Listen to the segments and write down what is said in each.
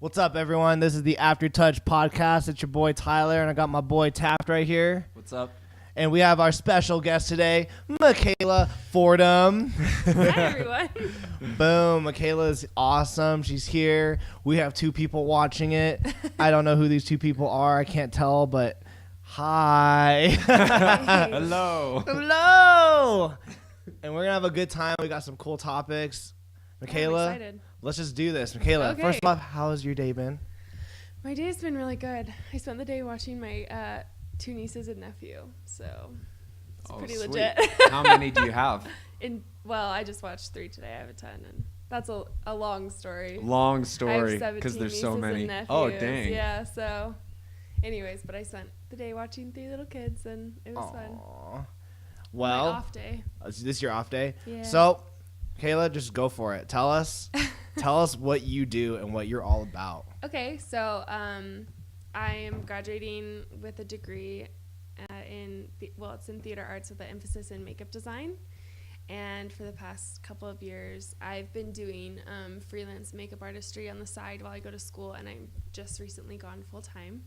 What's up, everyone? This is the After Touch podcast. It's your boy Tyler, and I got my boy Taft right here. What's up? And we have our special guest today, Michaela Fordham. Hi, everyone. Boom. Michaela's awesome. She's here. We have two people watching it. I don't know who these two people are. I can't tell, but hi. Hello. Hello. And we're going to have a good time. We got some cool topics. Michaela, I'm excited. let's just do this. Michaela, Okay. first off, how has your day been? My day's been really good. I spent the day watching my two nieces and nephew, so it's pretty sweet. legit. How many do you have? Well, I just watched 3 today. I have a ton, and that's a long story. Long I story have 17 because there's nieces so many. and nephews. Oh, dang. Yeah, so anyways, but I spent the day watching 3 little kids, and it was fun. Aww. My Well, off day. is this your off day? Yeah. So, Kayla, just go for it. Tell us what you do and what you're all about. Okay, so I am graduating with a degree it's in theater arts with an emphasis in makeup design. And for the past couple of years, I've been doing freelance makeup artistry on the side while I go to school, and I'm just recently gone full time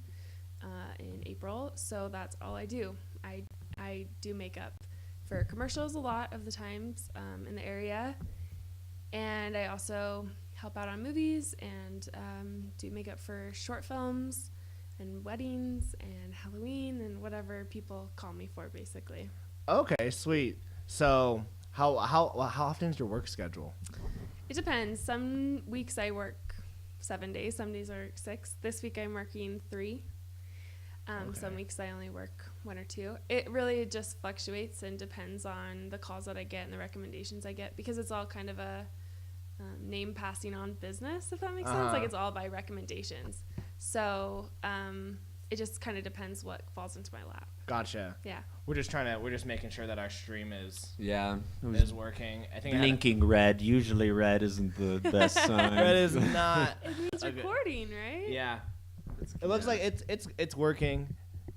in April. So that's all I do. I do makeup for commercials a lot of the times in the area, and I also help out on movies and do makeup for short films and weddings and Halloween and whatever people call me for, basically. Okay, sweet. So, how often is your work schedule? It depends. Some weeks I work 7 days. Some days I work 6. This week I'm working 3. Okay. Some weeks I only work 1 or 2. It really just fluctuates and depends on the calls that I get and the recommendations I get, because it's all kind of a name passing on business, if that makes sense. Like, it's all by recommendations. So it just kind of depends what falls into my lap. Gotcha. Yeah. We're just making sure that our stream is working. I think Blinking red. Usually red isn't the best sign. Red is not. It means Okay. recording, right? Yeah. It looks like it's working.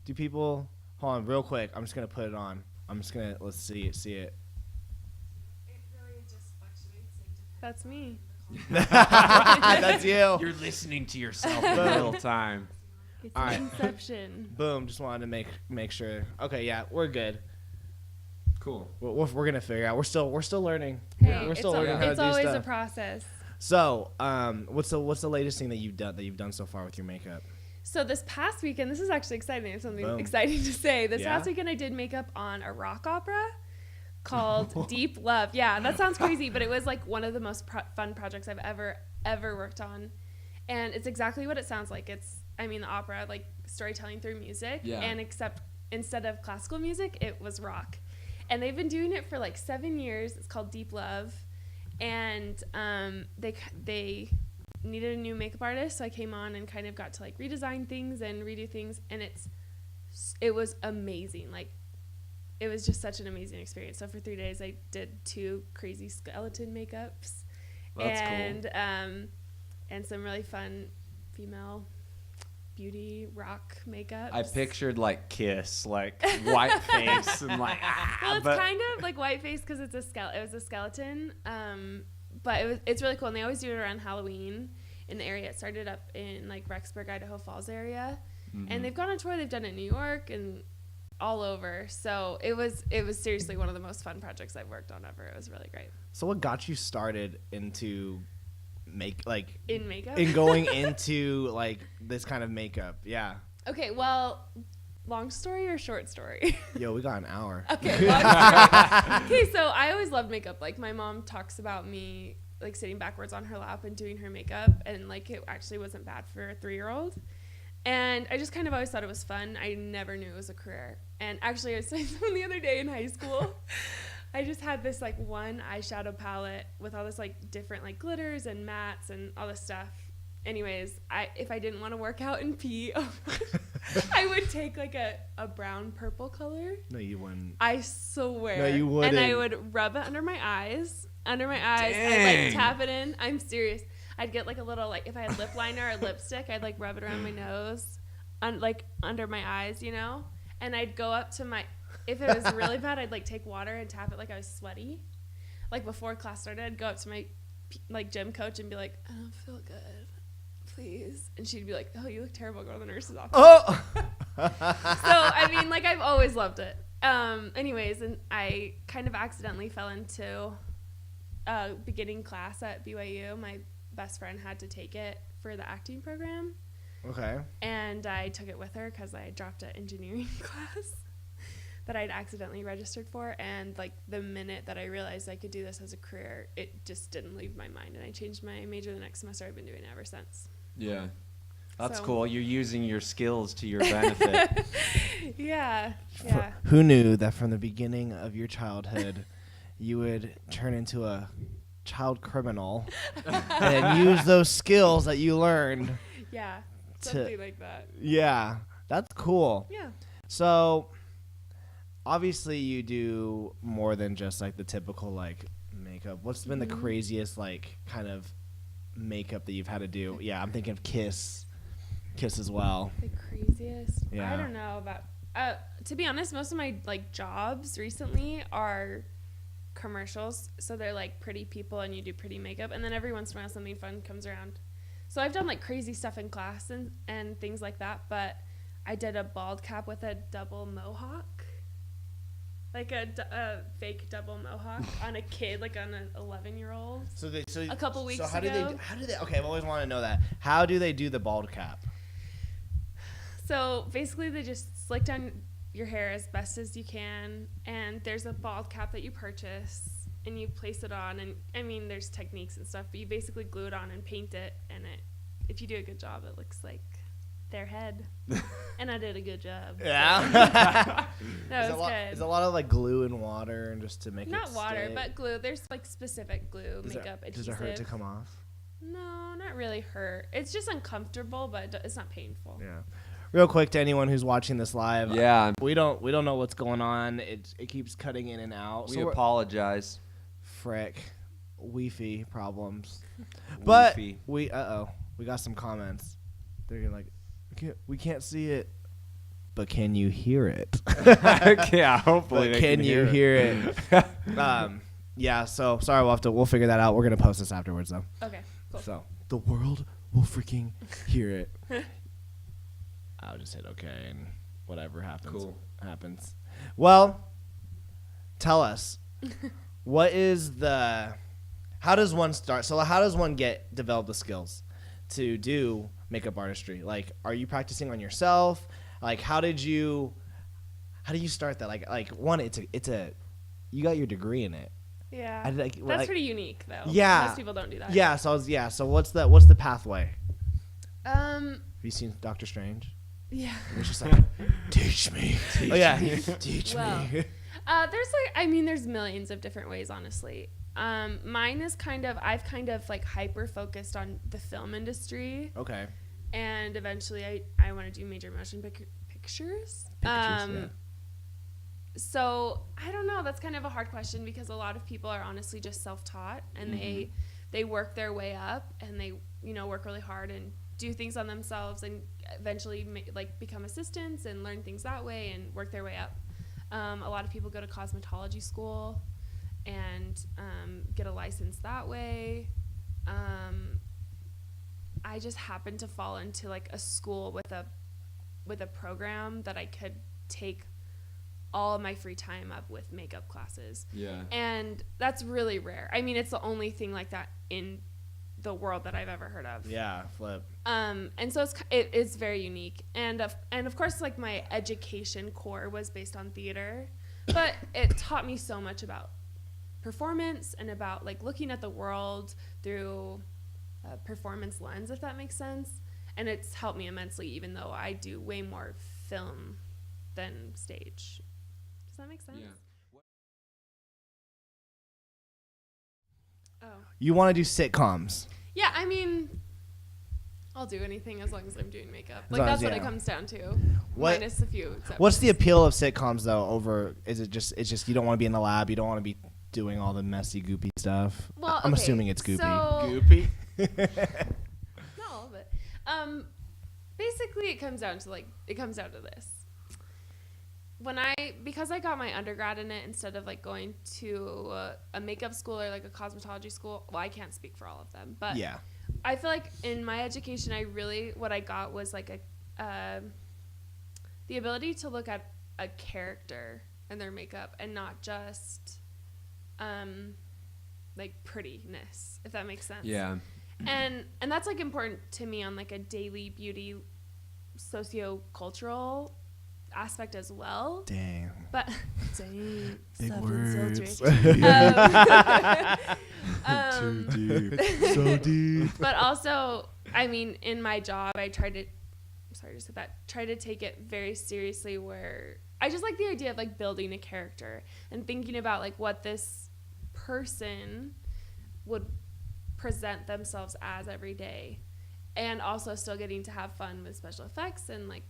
Do people hold on real quick? I'm just gonna put it on. Let's see it. It really just fluctuates. That's me. That's you. You're listening to yourself in real time. It's All right. Inception. Boom. Just wanted to make sure. Okay. Yeah, we're good. Cool. We're gonna figure out. We're still learning. Hey, We're still learning how to it's do always stuff. a process. So, what's the latest thing that you've done so far with your makeup? So this past weekend, this is actually exciting. I have something Boom. exciting to say. This Yeah? past weekend, I did makeup on a rock opera called Deep Love. Yeah, that sounds crazy, but it was like one of the most fun projects I've ever worked on. And it's exactly what it sounds like. The opera, like storytelling through music. Yeah. And instead of classical music, it was rock. And they've been doing it for like 7 years. It's called Deep Love. And they needed a new makeup artist, so I came on and kind of got to like redesign things and redo things, and it was amazing. Like, it was just such an amazing experience. So for 3 days I did 2 crazy skeleton makeups. That's cool. And some really fun female beauty rock makeup. I pictured like Kiss, like white face and like. Well, it's kind of like whiteface because it was a skeleton. But it's really cool, and they always do it around Halloween in the area. It started up in like Rexburg, Idaho Falls area, and they've gone on tour. They've done it in New York and all over. So it was seriously one of the most fun projects I've worked on ever. It was really great. So, what got you started into In makeup? in going into like this kind of makeup? Yeah. Okay, well, long story or short story? Yo, we got an hour. Okay, long story. Okay, so I always loved makeup. Like, my mom talks about me like sitting backwards on her lap and doing her makeup, and like it actually wasn't bad for a 3-year-old. And I just kind of always thought it was fun. I never knew it was a career. And actually, I was saying something the other day in high school. I just had this like one eyeshadow palette with all this like different like glitters and mattes and all this stuff. Anyways, if I didn't want to work out and pee, I would take like a brown purple color. No, you wouldn't. I swear. No, you wouldn't. And I would rub it under my eyes. I'd like Dang. tap it in. I'm serious. I'd get like a little, like if I had lip liner or lipstick, I'd like rub it around my nose, like under my eyes, you know? And I'd go up to if it was really bad, I'd like take water and tap it like I was sweaty. Like before class started, I'd go up to my like gym coach and be like, I don't feel good. please. And she'd be like, oh, you look terrible. Go to the nurse's office. Oh. So, I mean, like, I've always loved it. Anyways, and I kind of accidentally fell into beginning class at BYU. My best friend had to take it for the acting program. Okay. And I took it with her because I dropped an engineering class that I'd accidentally registered for. And, like, the minute that I realized I could do this as a career, it just didn't leave my mind. And I changed my major the next semester. I've been doing it ever since. Yeah. That's So- cool. You're using your skills to your benefit. Yeah. Who knew that from the beginning of your childhood, you would turn into a child criminal and use those skills that you learned? Yeah. Something like that. Yeah, that's cool. Yeah. So, obviously, you do more than just like the typical like makeup. What's been the craziest like kind of makeup that you've had to do? Yeah, I'm thinking of Kiss as well. The craziest. Yeah. I don't know about. To be honest, most of my like jobs recently are commercials, so they're like pretty people and you do pretty makeup, and then every once in a while something fun comes around. So I've done like crazy stuff in class and things like that, but I did a bald cap with a double mohawk, like a fake double mohawk on a kid, like on an 11-year-old. So A couple weeks how ago. How do they? Okay, I've always wanted to know that. How do they do the bald cap? So basically they just slick down your hair as best as you can, and there's a bald cap that you purchase and you place it on, and I mean there's techniques and stuff, but you basically glue it on and paint it, and if you do a good job it looks like their head. And I did a good job. Yeah. No, it was good. Is a lot of like glue and water and just to make Not it water, stay? but glue. There's like specific glue, makeup, Does adhesive. it hurt to come off? No, not really hurt. It's just uncomfortable, but it's not painful. Yeah. Real quick to anyone who's watching this live. Yeah. We don't know what's going on. It keeps cutting in and out. We apologize. Frick. Wi-Fi problems. But Wi-Fi. we got some comments. They're gonna like we can't see it. But can you hear it? Yeah, hopefully But they can you hear it? Yeah, so sorry, we'll figure that out. We're gonna post this afterwards though. Okay, cool. So the world will freaking hear it. I'll just hit okay and whatever happens. Cool. Happens. Well, tell us. How does one start? So how does one develop the skills to do makeup artistry? Like, are you practicing on yourself? Like, how do you start that? Like one, you got your degree in it. Yeah. That's That's pretty unique, though. Yeah. Most people don't do that. Yeah. So what's the pathway? Have you seen Doctor Strange? Yeah. It's just like, teach me. Oh yeah, teach Well, me. There's millions of different ways, honestly. Mine is I've kind of like hyper focused on the film industry, Okay. and eventually I want to do major motion pictures. Yeah. So I don't know. That's kind of a hard question because a lot of people are honestly just self-taught, and they work their way up, and they work really hard and do things on themselves, and eventually become assistants and learn things that way and work their way up. A lot of people go to cosmetology school and get a license that way. I just happened to fall into like a school with a program that I could take all of my free time up with makeup classes. Yeah. And that's really rare. I mean, it's the only thing like that in the world that I've ever heard of. Yeah, flip. And so it is very unique. And of course, like my education core was based on theater, but it taught me so much about performance and about like looking at the world through a performance lens, if that makes sense. And it's helped me immensely, even though I do way more film than stage. Does that make sense? Yeah. Oh. You want to do sitcoms? Yeah, I mean, I'll do anything as long as I'm doing makeup. As Like long that's as- what yeah. it comes down to. What- Minus a few exceptions. What's the appeal of sitcoms though? Over is it just you don't want to be in the lab, you don't want to be doing all the messy, goopy stuff. Well, I'm okay, assuming it's goopy. so- Goopy? Not all of it. Basically, it comes down to this. Because I got my undergrad in it instead of like going to a makeup school or like a cosmetology school. Well, I can't speak for all of them, but Yeah. I feel like in my education, what I got was like the ability to look at a character and their makeup and not just like prettiness, if that makes sense. Yeah. And that's like important to me on like a daily beauty socio-cultural aspect as well. Dang. But dang, Big stuff words. is so Too deep. So deep. But also, I mean, in my job, I try to take it very seriously, where I just like the idea of like building a character and thinking about like what this person would present themselves as every day, and also still getting to have fun with special effects and like,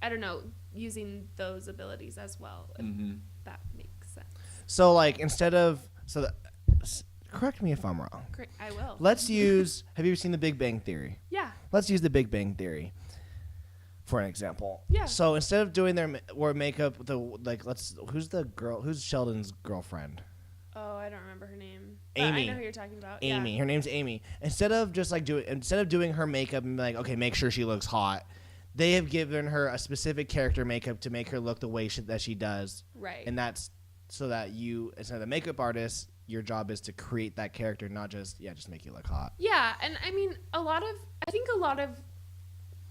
I don't know, using those abilities as well, if that makes sense. So like correct me if I'm wrong. Great, I will. Let's use, have you ever seen The Big Bang Theory? Yeah. Let's use The Big Bang Theory for an example. Yeah. So instead of doing their makeup, who's Sheldon's girlfriend? Oh, I don't remember her name. But Amy. I know who you're talking about. Amy. Yeah. Her name's Amy. Instead of doing her makeup and be like, okay, make sure she looks hot, they have given her a specific character makeup to make her look the way that she does. Right. And that's so that you, instead of the makeup artist, your job is to create that character, not just make you look hot. Yeah, and I mean, I think a lot of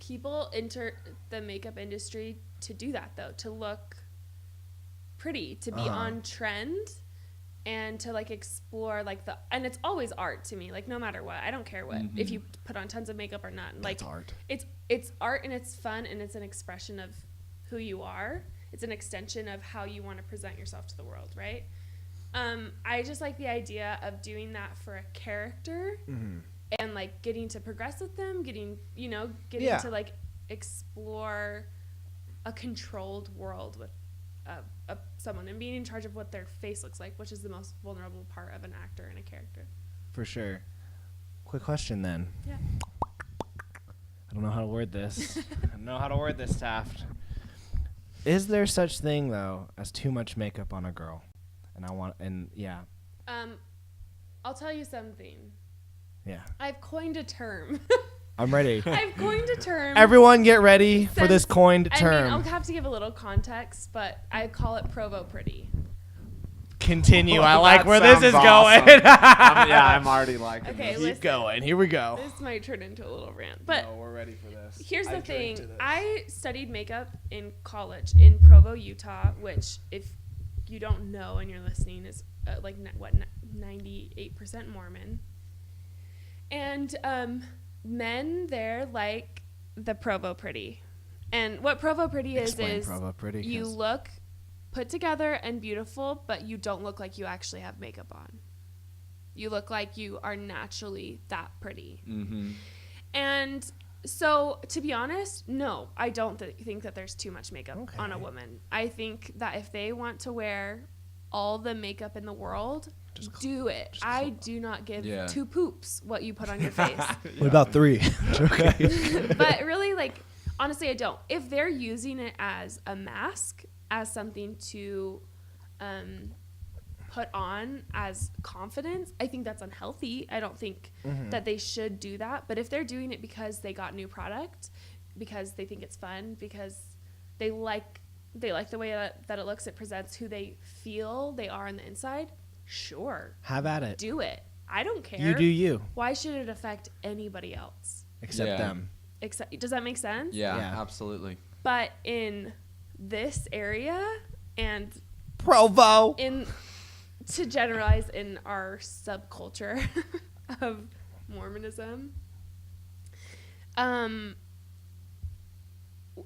people enter the makeup industry to do that, though, to look pretty, to be on trend, and to like explore like and it's always art to me, like no matter what. I don't care what if you put on tons of makeup or not. Like, That's art. It's art, and it's fun, and it's an expression of who you are. It's an extension of how you want to present yourself to the world, right? I just like the idea of doing that for a character and like getting to progress with them, getting to like explore a controlled world with someone and being in charge of what their face looks like, which is the most vulnerable part of an actor and a character. For sure. Quick question then. Yeah. I don't know how to word this. Taft. Is there such thing though as too much makeup on a girl? I'll tell you something. Yeah. I've coined a term. I'm ready. I've coined a term. Everyone get ready for this coined term. I mean, I'll have to give a little context, but I call it Provo Pretty. Continue. I like That where this is sounds going. awesome. I'm already liking Okay, this. listen. Keep going. Here we go. This might turn into a little rant, but No, we're ready for this. here's the I drink thing. to this. I studied makeup in college in Provo, Utah, which, if you don't know and you're listening, is 98% Mormon. And men there like the Provo Pretty. And what Provo Pretty Explain is Provo Pretty, you 'cause- look put together and beautiful, but you don't look like you actually have makeup on. You look like you are naturally that pretty. And so, to be honest, no, I don't think that there's too much makeup on a woman. I think that if they want to wear all the makeup in the world, do it. I do not give two poops what you put on your face. What about 3? But really, like, honestly, I don't. If they're using it as a mask, as something to put on as confidence, I think that's unhealthy. I don't think that they should do that. But if they're doing it because they got new product, because they think it's fun, because they like the way that it looks, it presents who they feel they are on the inside, sure. Have at it. Do it. I don't care. You do you. Why should it affect anybody else? Except them. Does that make sense? Yeah, Yeah. absolutely. But in this area, and Provo. to generalize in our subculture of Mormonism,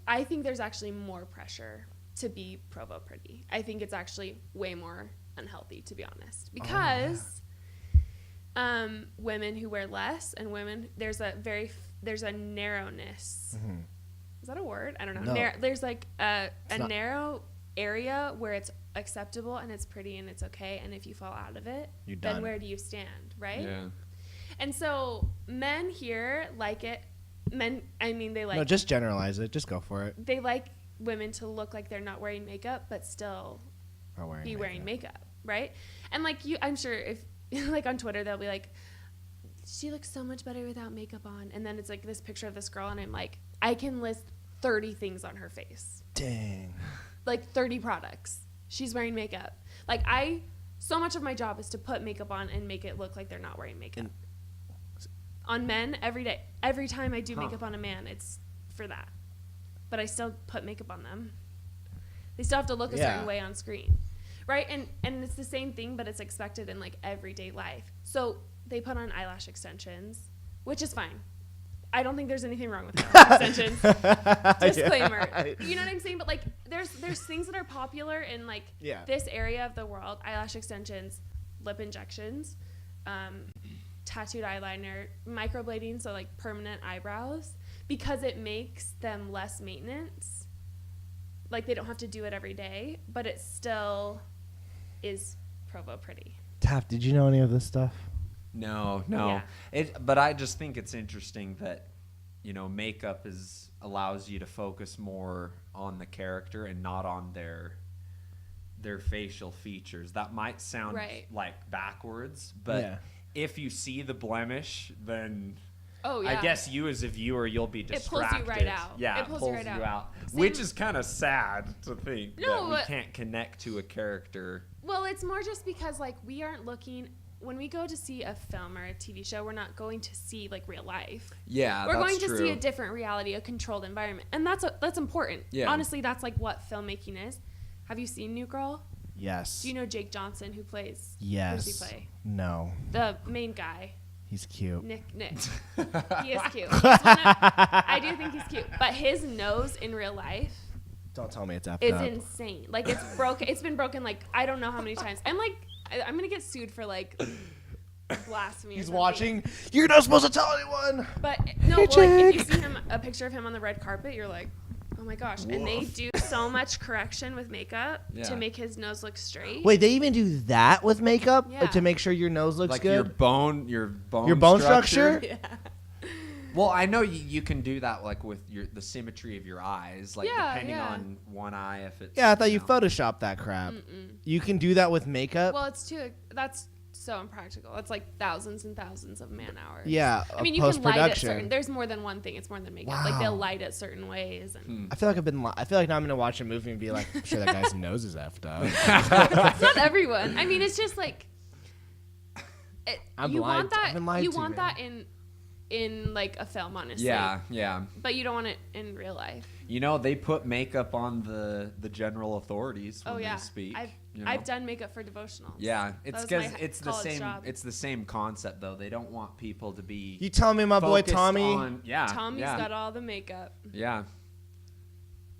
I think there's actually more pressure to be Provo Pretty. I think it's actually way more unhealthy, to be honest, because women who wear less and women, there's a narrowness. Is that a word? I don't know. No. There's like a narrow area where it's acceptable and it's pretty and it's okay, and if you fall out of it, You're then done. where do you stand, right? Yeah. And so men here like it. They like. No, just generalize it. Just go for it. They like women to look like they're not wearing makeup, but still wearing makeup, right? And like I'm sure if like on Twitter they'll be like, she looks so much better without makeup on. And then it's like this picture of this girl, and I'm like, I can list 30 things on her face. Dang. Like 30 products. She's wearing makeup. Like so much of my job is to put makeup on and make it look like they're not wearing makeup. On men, every day. Every time I do makeup on a man, it's for that. But I still put makeup on them. They still have to look a certain way on screen. Right? And it's the same thing, but it's expected in like everyday life. So they put on eyelash extensions, which is fine. I don't think there's anything wrong with eyelash extensions. Disclaimer. You know what I'm saying? But like there's things that are popular in like this area of the world. Eyelash extensions, lip injections, tattooed eyeliner, microblading, so like permanent eyebrows, because it makes them less maintenance. Like they don't have to do it every day, but it still is Provo pretty. Taft, did you know any of this stuff? No. Yeah. But I just think it's interesting that, makeup allows you to focus more on the character and not on their facial features. That might sound like backwards, but if you see the blemish, then I guess you as a viewer, you'll be distracted. It pulls you right out. Yeah, it pulls you right out. Which is kind of sad to think that we but can't connect to a character. Well, it's more just because like we aren't looking. When we go to see a film or a TV show, we're not going to see like real life. Yeah, we're that's going to true. see a different reality, a controlled environment, and that's important. Yeah. Honestly, that's like what filmmaking is. Have you seen New Girl? Yes. Do you know Jake Johnson, who plays? Yes. Who does he play? No. The main guy. He's cute. Nick. He is cute. I do think he's cute, but his nose in real life. Don't tell me it's effed is up. insane. Like it's broken. It's been broken like I don't know how many times. I'm like I'm gonna get sued for like blasphemy. He's watching. You're not supposed to tell anyone. But no, well, like, if you see a picture of him on the red carpet, you're like, oh my gosh. Woof. And they do so much correction with makeup to make his nose look straight. Wait, they even do that with makeup Yeah. to make sure your nose looks like good? your bone structure? Yeah. Well, I know you can do that like with the symmetry of your eyes, like depending on one eye if it's. Yeah, I thought you photoshopped that crap. You can do that with makeup. Well, that's so impractical. It's like thousands and thousands of man hours. Yeah, I mean, you can light it post-production. certain. There's more than one thing. It's more than makeup. Like they'll light it certain ways. And I feel like now I'm gonna watch a movie and be like, I'm sure that guy's nose is effed up. It's not everyone. I mean, it's just like I'm you lied want to- I've been lied you to, want man. that in like a film, honestly. Yeah. But you don't want it in real life. They put makeup on the general authorities when they speak. I've done makeup for devotionals. Yeah, it's That was because my it's the college same. job. It's the same concept though. They don't want people to be. You telling me my boy focused Tommy? Tommy's got all the makeup. Yeah.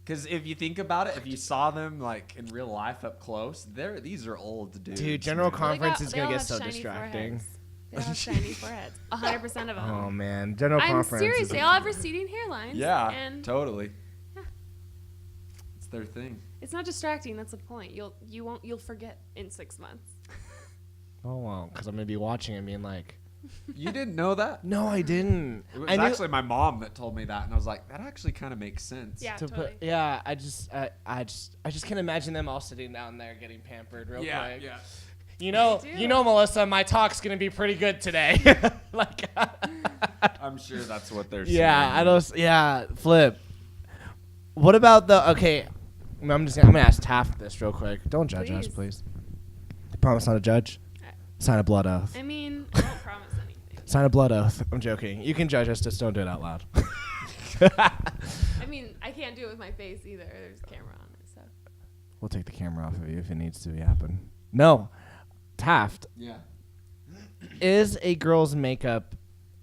Because if you think about it, if you saw them like in real life up close, these are old dudes. Dude, general man. conference is They gonna all get have so shiny distracting. foreheads. They all have shiny foreheads. 100% of them. Oh man, general I'm conference. serious. is They all have receding hairlines. Yeah, And totally. Yeah. It's their thing. it's not distracting. That's the point. You'll forget in 6 months. Oh well, because I'm gonna be watching and being like, You didn't know that? no, I didn't. It was I knew- actually my mom that told me that, and I was like, that actually kind of makes sense. Yeah, to totally. put, yeah, I just can't imagine them all sitting down there getting pampered real quick. yeah. You know, They do. Melissa, my talk's gonna be pretty good today. Like, I'm sure that's what they're saying. yeah, I don't. Yeah, flip. What about I'm gonna ask Taft this real quick. Don't judge us, please. Promise not to judge. Sign a blood oath. I mean, I don't promise anything. Sign a blood oath. I'm joking. You can judge us, just don't do it out loud. I mean, I can't do it with my face either. There's a camera on it, so. We'll take the camera off of you if it needs to happen. No, Taft. Yeah. Is a girl's makeup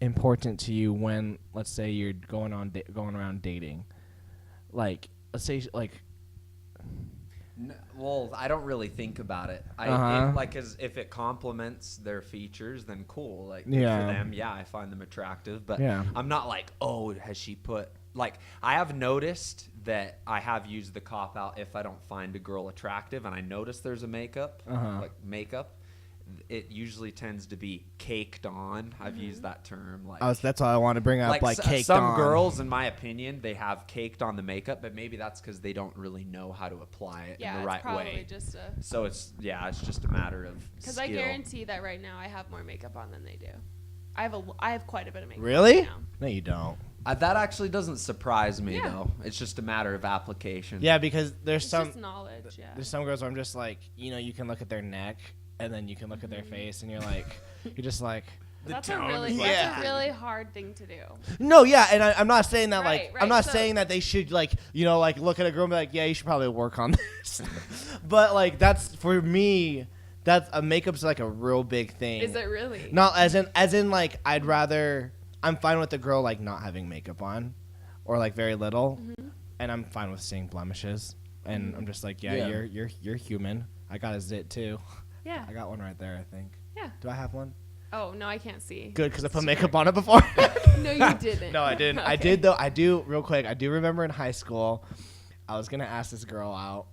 important to you when, let's say, you're going around dating? Like, let's say, like. Well, I don't really think about it. If it complements their features, then cool. Like, good for them, I find them attractive. But I'm not like, oh, has she put... Like, I have noticed that I have used the cop-out if I don't find a girl attractive and I notice there's a makeup, it usually tends to be caked on. I've used that term. Like, That's all I want to bring up, like caked some on. girls, in my opinion, they have caked on the makeup, but maybe that's because they don't really know how to apply it in the right way. Just a... So it's just a matter of Because skill. I guarantee that right now I have more makeup on than they do. I have quite a bit of makeup. Really? Now. No, you don't. That actually doesn't surprise me Yeah. though. It's just a matter of application. Yeah, because there's It's some just knowledge. Yeah. there's some girls where I'm just like, you can look at their neck and then you can look at their face and you're just like. That's tone. a really Yeah. that's a really hard thing to do. No, yeah, and I'm not saying that Right, I'm not so- saying that they should look at a girl and be like, yeah, you should probably work on this. But like that's for me, that's makeup's like a real big thing. Is it really? Not as in like I'm fine with the girl like not having makeup on, or like very little, and I'm fine with seeing blemishes, and I'm just like, yeah. you're human. I got a zit too. Yeah. I got one right there, I think. Yeah. Do I have one? Oh no, I can't see. Good, because I put makeup on it before. No, you didn't. No, I didn't. I Okay. did though. I do real quick. I do remember in high school, I was gonna ask this girl out.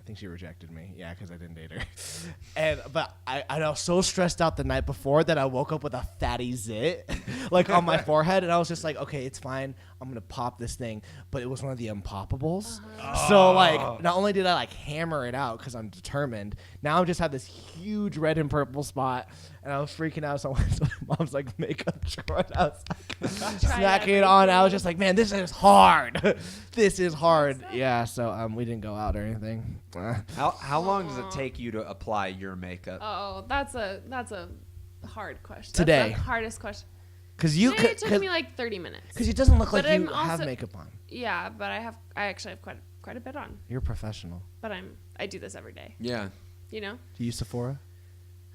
I think she rejected me. Yeah, because I didn't date her. But I was so stressed out the night before that I woke up with a fatty zit, like on my forehead, and I was just like, okay, it's fine. I'm gonna pop this thing. But it was one of the unpoppables. So like, not only did I like hammer it out because I'm determined, now I just have this huge red and purple spot, and I was freaking out. So my mom's like makeup drawer, and I was like smacking it on. I was just like, man, this is hard. This is hard. Yeah. So we didn't go out or anything. How long does it take you to apply your makeup? Oh, that's a hard question. Today. That's the hardest question. Because you Today it took me like 30 minutes. Because it doesn't look like But you I'm have also- makeup on. Yeah, but I actually have quite a bit on. You're a professional. But I do this every day. Yeah. You know? Do you use Sephora?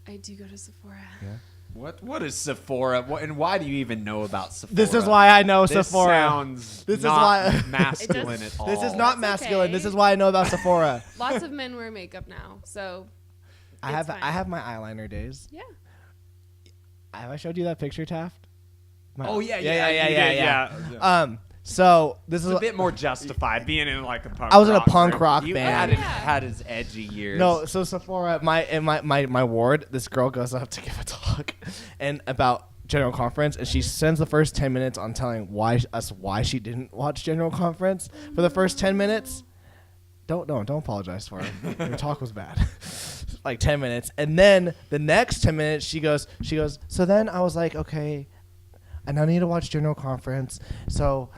I do go to Sephora. Yeah. What is Sephora? And why do you even know about Sephora? This is why I know This Sephora. sounds This is not why- masculine at all. This is not That's masculine. okay. This is why I know about Sephora. Lots of men wear makeup now, so I it's fine. have my eyeliner days. Yeah. Have I showed you that picture, Taft? Oh yeah, yeah. So this It's is a bit more justified being in like a punk I was in a rock punk group. rock You band. had his edgy years. No, so Sephora, my ward, this girl goes up to give a talk, and about General Conference, and she spends the first 10 minutes on telling why she didn't watch General Conference for the first 10 minutes. Don't apologize for her. Your talk was bad. Like 10 minutes, and then the next 10 minutes she goes. So then I was like, okay, and I need to watch General Conference. So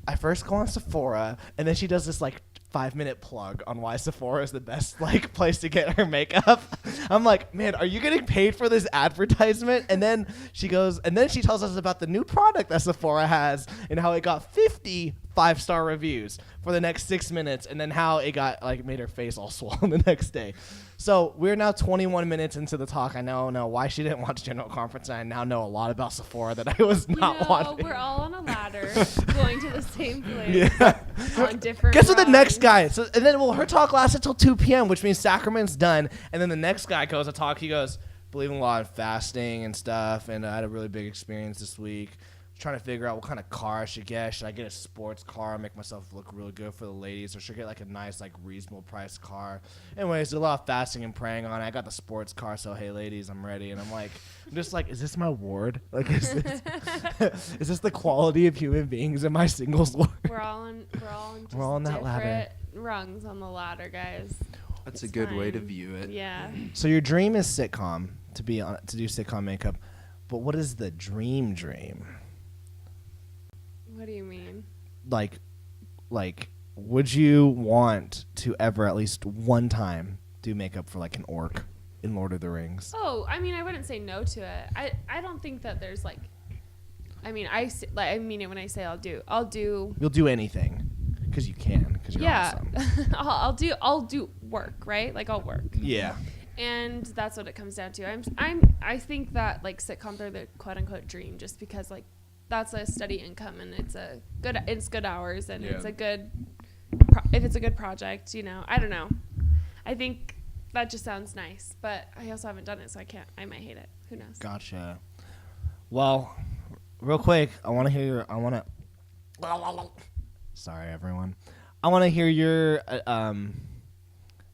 I first go on Sephora, and then she does this like 5-minute plug on why Sephora is the best like place to get her makeup. I'm like, man, are you getting paid for this advertisement? And then she tells us about the new product that Sephora has and how it got 50 5-star reviews for the next 6 minutes, and then how it got like made her face all swollen the next day. So we're now 21 minutes into the talk. I now know why she didn't watch General Conference, and I now know a lot about Sephora that I was not watching. We're all on a ladder going to the same place Yeah. on different Guess what the next rungs. guy? So and then her talk lasted till 2 p.m., which means Sacrament's done. And then the next guy goes to talk. He goes, believe in a lot of fasting and stuff. And I had a really big experience this week. Trying to figure out what kind of car I should get. Should I get a sports car, make myself look really good for the ladies, or should I get like a nice, like reasonable price car? Anyways, a lot of fasting and praying on it. I got the sports car, so hey, ladies, I'm ready. And I'm just like, is this my ward? Like, is this the quality of human beings in my singles ward? We're all on just We're all on that ladder. different rungs on the ladder, guys. That's It's a good way to fine. view it. Yeah. So your dream is sitcom to do sitcom makeup, but what is the dream? What do you mean? Like, would you want to ever at least one time do makeup for like an orc in Lord of the Rings? Oh, I mean, I wouldn't say no to it. I don't think that there's like, I mean, I mean it when I say I'll do. You'll do anything because you can, because you're Yeah. awesome. I'll do work, right? Like I'll work. Yeah. And that's what it comes down to. I think that like sitcoms are the quote unquote dream, just because like that's a steady income and it's good hours and it's a good if it's a good project, you know. I don't know. I think that just sounds nice, but I also haven't done it, so I might hate it. Who knows? Gotcha. Well, real quick, sorry everyone. I want to hear your I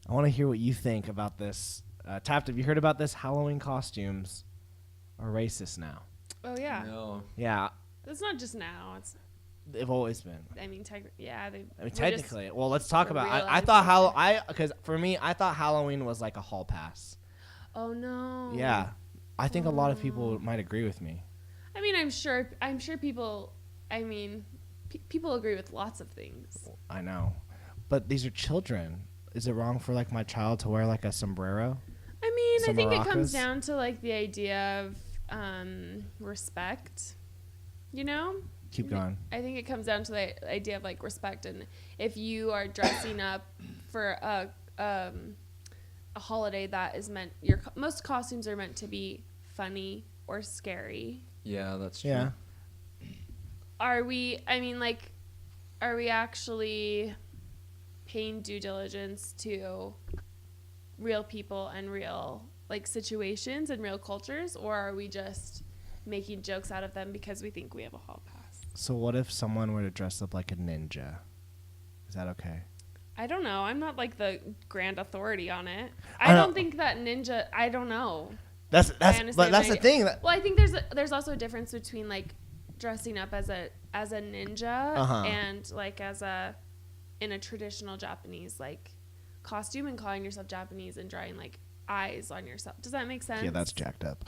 want to hear what you think about this. Taft, have you heard about this? Halloween costumes are racist now. Oh yeah. No. Yeah, It's not just now. It's they've always been. I mean I mean, technically. Well, let's talk about. I realizing thought because for me, I thought Halloween was like a hall pass. Oh no. Yeah, I think a lot of people might agree with me. I mean, I'm sure people. I mean, people agree with lots of things. I know, but these are children. Is it wrong for like my child to wear like a sombrero? I mean, Some I think it comes maracas? down to like the idea of respect. You know. Keep going. I think it comes down to the idea of like respect, and if you are dressing up for a holiday that is meant, most costumes are meant to be funny or scary. Yeah, that's true. Yeah. Are we actually paying due diligence to real people and real like situations and real cultures, or are we just making jokes out of them because we think we have a hall pass? So what if someone were to dress up like a ninja? Is that okay? I don't know. I'm not like the grand authority on it. I I don't- don't think that ninja. I don't know. That's honestly but that's have the no thing. Well, I think there's also a difference between like dressing up as a ninja Uh-huh. and like in a traditional Japanese like costume, and calling yourself Japanese and drawing like eyes on yourself. Does that make sense? Yeah, that's jacked up.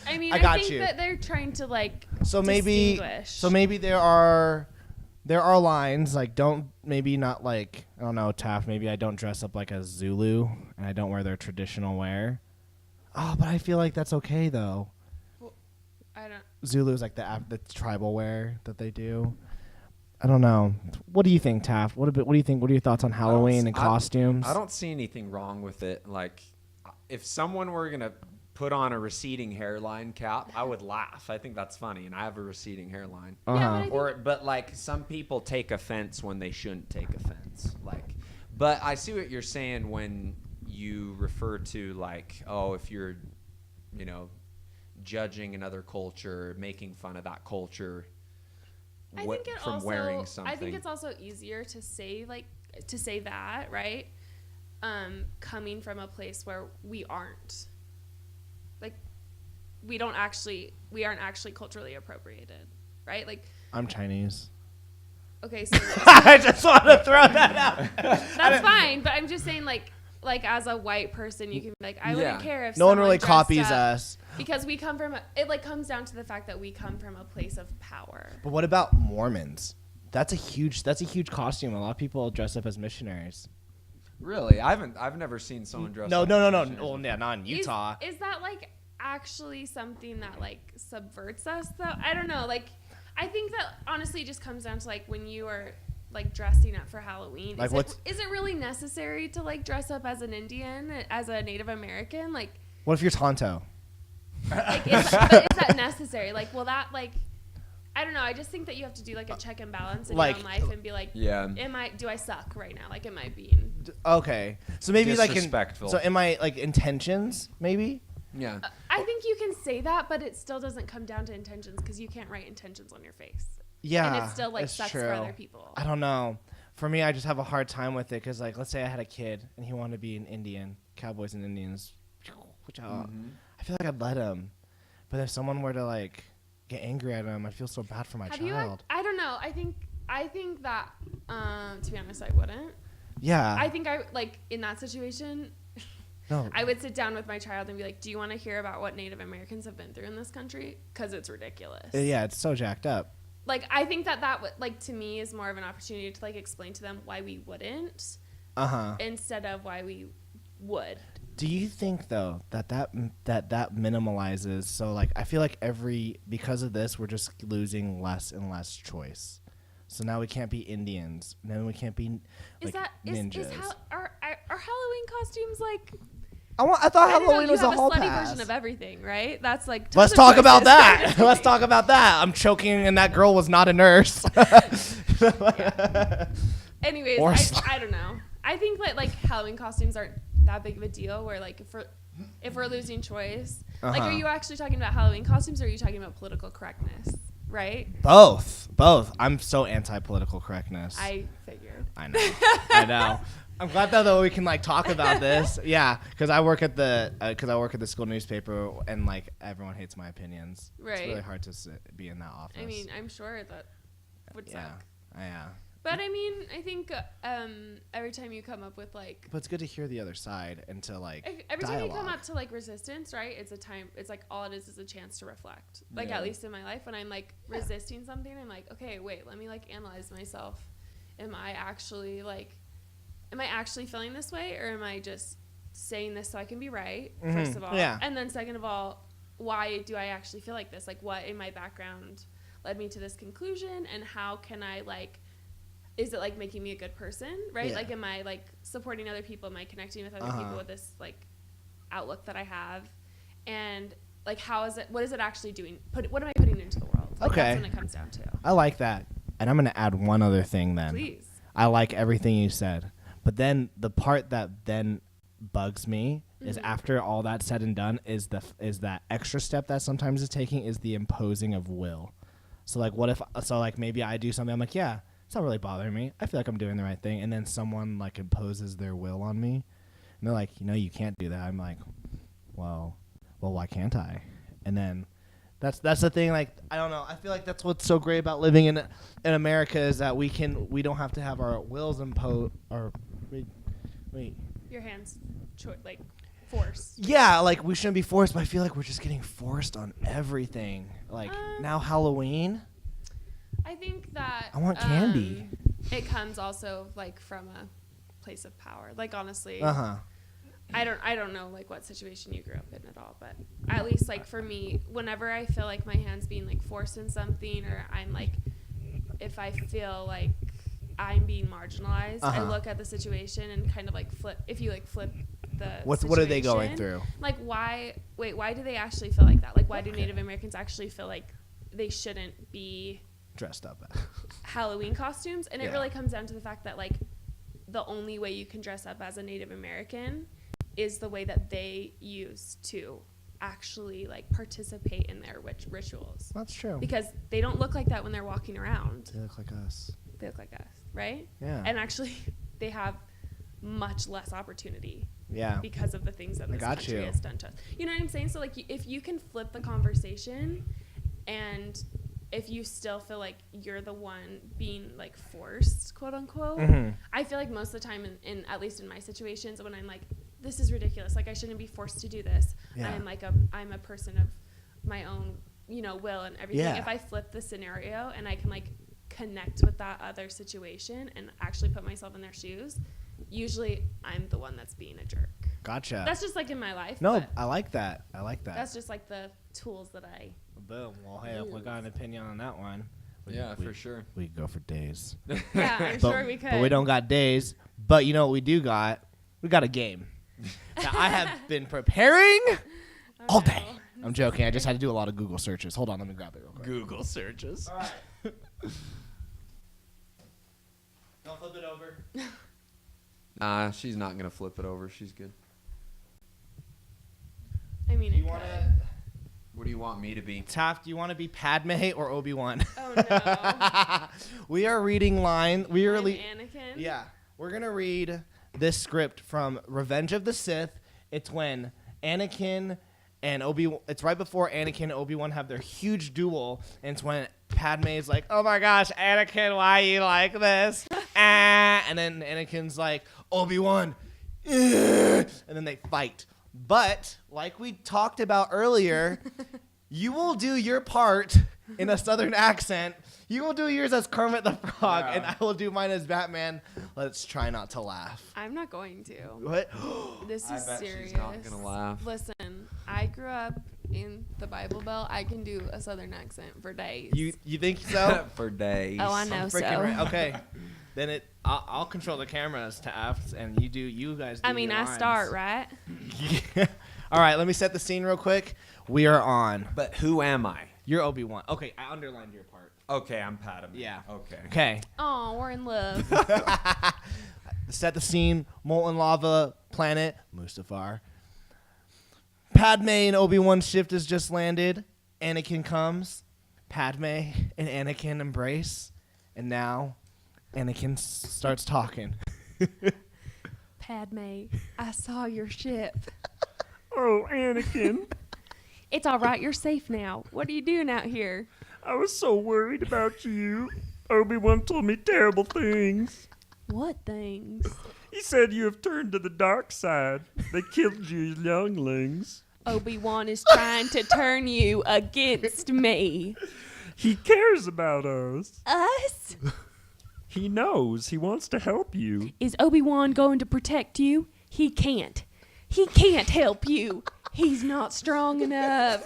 I mean, I I, got think you. that they're trying to like So maybe distinguish. there are lines like don't maybe not like I don't know Taft. Maybe I don't dress up like a Zulu and I don't wear their traditional wear. Oh, but I feel like that's okay though. I don't. Zulu is like the tribal wear that they do. I don't know. What do you think, Taft? What do you think? What are your thoughts on Halloween and costumes? I don't see anything wrong with it. Like, if someone were gonna put on a receding hairline cap, I would laugh. I think that's funny, and I have a receding hairline. Uh-huh. But like some people take offense when they shouldn't take offense. Like, but I see what you're saying when you refer to like, oh, if you're, judging another culture, making fun of that culture. I think it from also, wearing something. I think it's also easier to say that, right? Coming from a place where we aren't aren't actually culturally appropriated, right? Like, I'm Chinese. okay, so I just want to throw that out. that's fine, but I'm just saying like as a white person, you can be like, I wouldn't care if No one someone really dressed copies up, us. because we come from it like comes down to the fact that we come from a place of power. But what about Mormons? That's a huge costume. A lot of people dress up as missionaries. Really, I've never seen someone dress. No. up as Well, missionaries. yeah, not in Utah. Is that like actually something that like subverts us though? I don't know. Like, I think that honestly just comes down to like when you are like dressing up for Halloween. Like is it really necessary to like dress up as an Indian, as a Native American? Like, What if you're Tonto? but is that necessary? Like, will that like, I don't know. I just think that you have to do like a check and balance in like- your own life and be like, Yeah. do I suck right now? Like, am I being? Okay, so maybe like Disrespectful. so am I like intentions? Maybe. Yeah. I think you can say that, but it still doesn't come down to intentions because you can't write intentions on your face. Yeah, And it still like it's sucks true. for other people. I don't know. For me, I just have a hard time with it because, like, let's say I had a kid and he wanted to be an Indian, Cowboys and Indians, which I feel like I'd let him. But if someone were to like get angry at him, I'd feel so bad for my child. I don't know. I think that to be honest, I wouldn't. Yeah. I think I like in that situation. No. I would sit down with my child and be like, "Do you want to hear about what Native Americans have been through in this country? Because it's ridiculous." Yeah, it's so jacked up. Like, I think that would like to me is more of an opportunity to like explain to them why we wouldn't, instead of why we would. Do you think though that minimalizes? So like, I feel like because of this, we're just losing less and less choice. So now we can't be Indians. Then we can't be like ninjas. Are Halloween costumes like? I thought I don't know, Halloween you was have a hall slutty pass. version of everything, right? That's like. tons Let's of talk about choices. that. Let's talk about that. I'm choking, and that girl was not a nurse. Anyways, Or I don't know. I think that like Halloween costumes aren't that big of a deal. Where like if we're losing choice, like, are you actually talking about Halloween costumes, or are you talking about political correctness? Right. Both. I'm so anti-political correctness. I figured. I know. I know. I'm glad though we can like talk about this. Yeah, because I work at the school newspaper, and like everyone hates my opinions. It's Right. really hard to be in that office. I mean, I'm sure that would suck. Yeah. But I mean, I think every time you come up with like, But it's good to hear the other side and to like every time you come dialogue. up to like resistance, right? It's a time. It's like all it is a chance to reflect. Like Yeah. at least in my life, when I'm like resisting something, I'm like, okay, wait, let me like analyze myself. Am I actually feeling this way, or am I just saying this so I can be right? First of all, Yeah. and then second of all, why do I actually feel like this? Like, what in my background led me to this conclusion, and how can I like? Is it like making me a good person, right? Yeah. Like, am I like supporting other people? Am I connecting with other people with this like outlook that I have? And like, what is it actually doing? What am I putting into the world? Like, Okay. That's when it comes down to. I like that. And I'm going to add one other thing then. Please. I like everything you said. But then the part that then bugs me is Mm-hmm. after all that's said and done is that extra step that sometimes is taking is the imposing of will. So like maybe I do something, I'm like, yeah, it's not really bothering me. I feel like I'm doing the right thing. And then someone like imposes their will on me. And they're like, you can't do that. I'm like, well, why can't I? And then that's the thing. Like, I don't know. I feel like that's what's so great about living in America is that we don't have to have our wills imposed. Or wait. Your hands, like forced. Yeah, like we shouldn't be forced, but I feel like we're just getting forced on everything. Like now Halloween. I think that I want candy. It comes also like from a place of power. Like honestly, Uh-huh. I don't know like what situation you grew up in at all, but at least like for me, whenever I feel like my hand's being like forced in something, or I'm like, if I feel like I'm being marginalized, I look at the situation and kind of like flip. If you like flip the What are they going situation, through? Like why do they actually feel like that? Like why do Native Americans actually feel like they shouldn't be Dressed up. Halloween costumes? And it Yeah. really comes down to the fact that like the only way you can dress up as a Native American is the way that they use to actually like participate in their rituals. That's true. Because they don't look like that when they're walking around. They look like us. They look like us, right? Yeah. And actually they have much less opportunity Yeah. because of the things that this got country you. has done to us. You know what I'm saying? So like if you can flip the conversation, and if you still feel like you're the one being like forced, quote unquote, I feel like most of the time in at least in my situations, when I'm like, this is ridiculous, like I shouldn't be forced to do this. Yeah. I'm a person of my own, will and everything. Yeah. If I flip the scenario and I can like connect with that other situation and actually put myself in their shoes, usually I'm the one that's being a jerk. Gotcha. That's just like in my life. No, but I like that. that's just like the tools that I. Boom. Well, hey, if we got an opinion on that one. For sure. We could go for days. Yeah, I'm sure we could. But we don't got days. But you know what we do got? We got a game. Now, I have been preparing all day. I'm joking. I just had to do a lot of Google searches. Hold on. Let me grab it real quick. Google searches. All right. Don't flip it over. Nah, she's not gonna flip it over. She's good. I mean, You it want could. to... What do you want me to be? Taft, do you want to be Padme or Obi-Wan? Oh no. We are reading line. We are I'm Anakin. Yeah, we're gonna read this script from Revenge of the Sith. It's when Anakin and It's right before Anakin and Obi-Wan have their huge duel, and it's when Padme is like, "Oh my gosh, Anakin, why are you like this?" And then Anakin's like, "Obi-Wan," and then they fight. But like we talked about earlier, you will do your part in a Southern accent. You will do yours as Kermit the Frog, and I will do mine as Batman. Let's try not to laugh. I'm not going to. What? This I is bet serious. she's not gonna laugh. Listen, I grew up in the Bible Belt. I can do a Southern accent for days. You think so? For days. Oh, I know. I'm freaking okay. Then I'll control the cameras to F, and you guys do I mean, your I lines. start, right? Yeah. All right, let me set the scene real quick. We are on. But who am I? You're Obi-Wan. Okay, I underlined your part. Okay, I'm Padme. Yeah. Okay. Okay. Oh, we're in love. Set the scene. Molten lava planet. Mustafar. Padme and Obi-Wan's ship has just landed. Anakin comes. Padme and Anakin embrace. And now Anakin starts talking. Padme, I saw your ship. Oh, Anakin, It's all right. You're safe now. What are you doing out here? I was so worried about you. Obi-Wan told me terrible things. What things? He said you have turned to the dark side. They killed you younglings. Obi-Wan is trying to turn you against me. He cares about us. Us? He knows. He wants to help you. Is Obi-Wan going to protect you? He can't. He can't help you. He's not strong enough.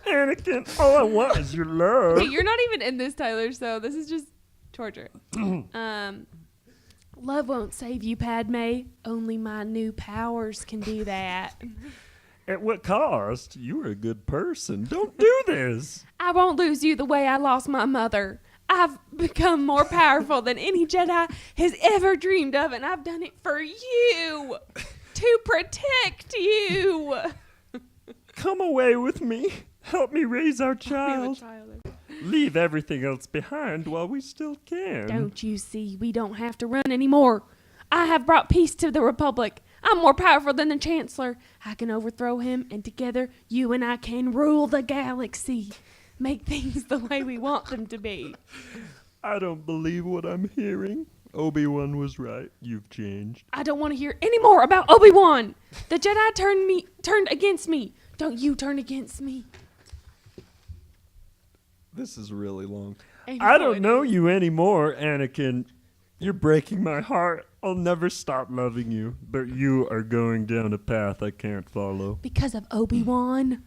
Anakin, all I want is your love. Hey, you're not even in this, Tyler, so this is just torture. Love won't save you, Padme. Only my new powers can do that. At what cost? You are a good person. Don't do this. I won't lose you the way I lost my mother. I've become more powerful than any Jedi has ever dreamed of, and I've done it for you. To protect you. Come away with me. Help me raise our child. Leave everything else behind while we still can. Don't you see? We don't have to run anymore. I have brought peace to the Republic. I'm more powerful than the Chancellor. I can overthrow him, and together you and I can rule the galaxy. Make things the way we want them to be. I don't believe what I'm hearing. Obi-Wan was right. You've changed. I don't want to hear any more about Obi-Wan. The Jedi turned against me. Don't you turn against me. This is really long. I I don't know you anymore, Anakin. You're breaking my heart. I'll never stop loving you, but you are going down a path I can't follow. Because of Obi-Wan.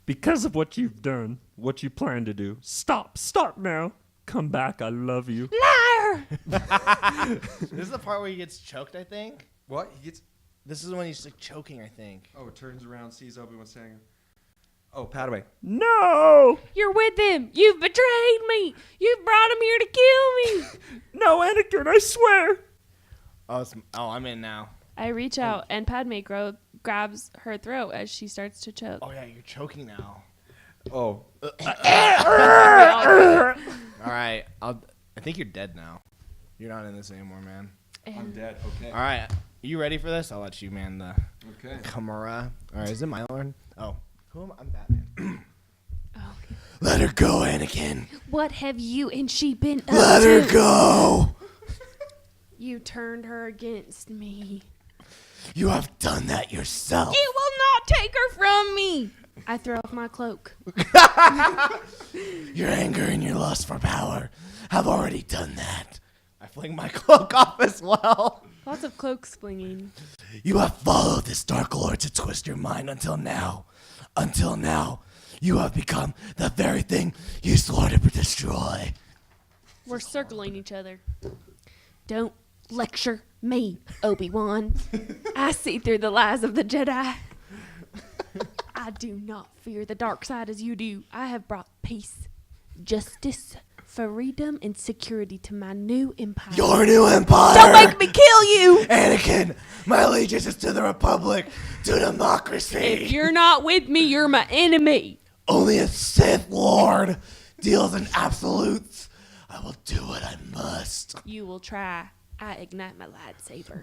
Because of what you've done, what you plan to do. Stop now. Come back, I love you. Liar! This is the part where he gets choked, I think. What? He gets. This is when he's like choking, I think. Oh, turns around, sees Obi-Wan standing. Oh, Padme. No! You're with him. You've betrayed me. You've brought him here to kill me. No, Anakin, I swear. Oh, I'm in now. I reach out and Padme grabs her throat as she starts to choke. Oh yeah, you're choking now. Oh. All right, I think you're dead now. You're not in this anymore, man. I'm dead. Okay. All right, you ready for this? I'll let you man the Okay. camera. All right, is it my turn? Oh, who am I? I'm Batman. Oh. Let her go, Anakin. What have you and she been up Let to? her go. You turned her against me. You have done that yourself. You will not take her from me. I throw off my cloak. Your anger and your lust for power have already done that. I fling my cloak off as well. Lots of cloak flinging. You have followed this Dark Lord to twist your mind until now. Until now, you have become the very thing you swore to destroy. We're circling each other. Don't lecture me, Obi-Wan. I see through the lies of the Jedi. I do not fear the dark side as you do. I have brought peace, justice, freedom, and security to my new empire. Your new empire! Don't make me kill you! Anakin, my allegiance is to the Republic, to democracy. If you're not with me, you're my enemy. Only a Sith Lord deals in absolutes. I will do what I must. You will try. I ignite my lightsaber.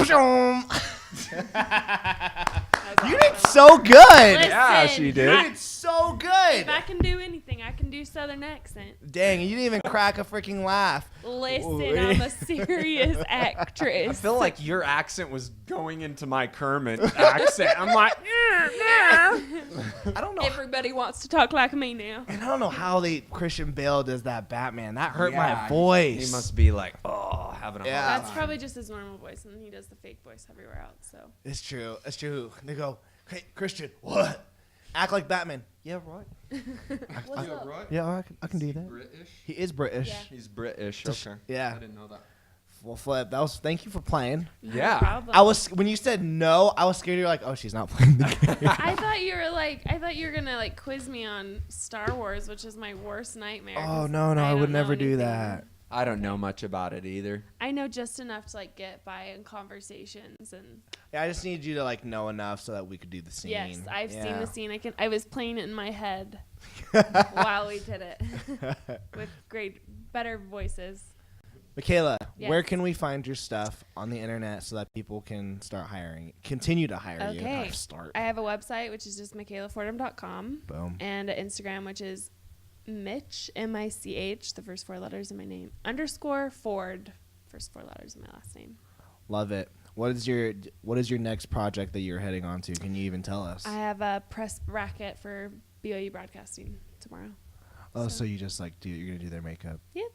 You did so good. Yeah, she did. You did so good. If I can do anything, I can do Southern accent. Dang, you didn't even crack a freaking laugh. Listen, I'm a serious I actress. feel like your accent was going into my Kermit accent. I'm like, I don't know. Everybody wants to talk like me now. And I don't know how Christian Bale does that Batman. That hurt yeah, my voice. He must be like, oh, having a Yeah. hard That's time. probably just his normal voice, and he does the fake voice everywhere else. So It's true. It's true. They go, hey, Christian, what? Act like Batman. Yeah, right. what's up? right? Yeah, I can do that. British? He is British. Yeah. He's British. Okay. Yeah. I didn't know that. Well, Flip, thank you for playing. Yeah. Problem. When you said no, I was scared you were like, oh, she's not playing the game. I thought you were gonna quiz me on Star Wars, which is my worst nightmare. Oh, 'cause no, I would don't know never do anything. that. I don't know much about it either. I know just enough to get by in conversations, and Yeah, I just need you to know enough so that we could do the scene. yes, I've seen Yeah. the scene. I was playing it in my head while we did it with better voices. Michaela, Yes. where can we find your stuff on the internet so that people can continue to hire you? Okay. Start. I have a website which is just michaelafordham.com Boom. and an Instagram which is Mitch, M-I-C-H, the first 4 letters of my name, _ Ford, first 4 letters of my last name. Love it. What is your next project that you're heading on to? Can you even tell us? I have a press bracket for BYU Broadcasting tomorrow. Oh, so you just like you're gonna do their makeup? Yep.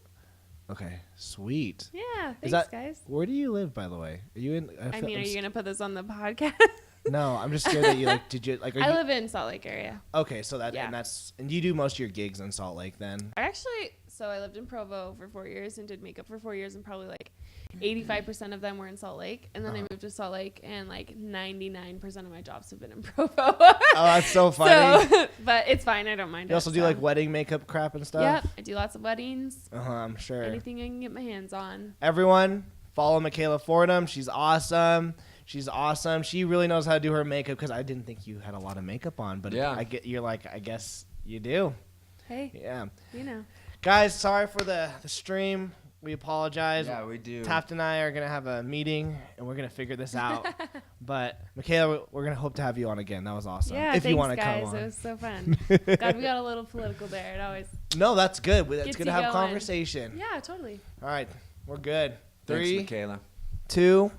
Okay, sweet. Yeah, thanks, that- guys. Where do you live, by the way? Are you in? I mean, are you going to put this on the podcast? No, I'm just scared that you like. Did you like? I live in Salt Lake area. Okay, so that Yeah. and you do most of your gigs in Salt Lake then. I lived in Provo for 4 years and did makeup for 4 years, and probably like 85% of them were in Salt Lake. And then I moved to Salt Lake, and like 99% of my jobs have been in Provo. Oh, that's so funny. So, but it's fine. I don't mind. You also do like wedding makeup crap and stuff. Yep, I do lots of weddings. I'm sure. Anything I can get my hands on. Everyone, follow Michaela Fordham. She's awesome. She really knows how to do her makeup because I didn't think you had a lot of makeup on, but Yeah. I guess you do. Hey, Yeah. you know. Guys, sorry for the stream. We apologize. Yeah, we do. Taft and I are going to have a meeting, and we're going to figure this out. But, Michaela, we're going to hope to have you on again. That was awesome. Yeah, if thanks, you want to guys. come on. It was so fun. God, we got a little political there. It always. No, that's good. It's Gets good to you have going. conversation. Yeah, totally. All right. We're good. Thanks, 3, Michaela. 2,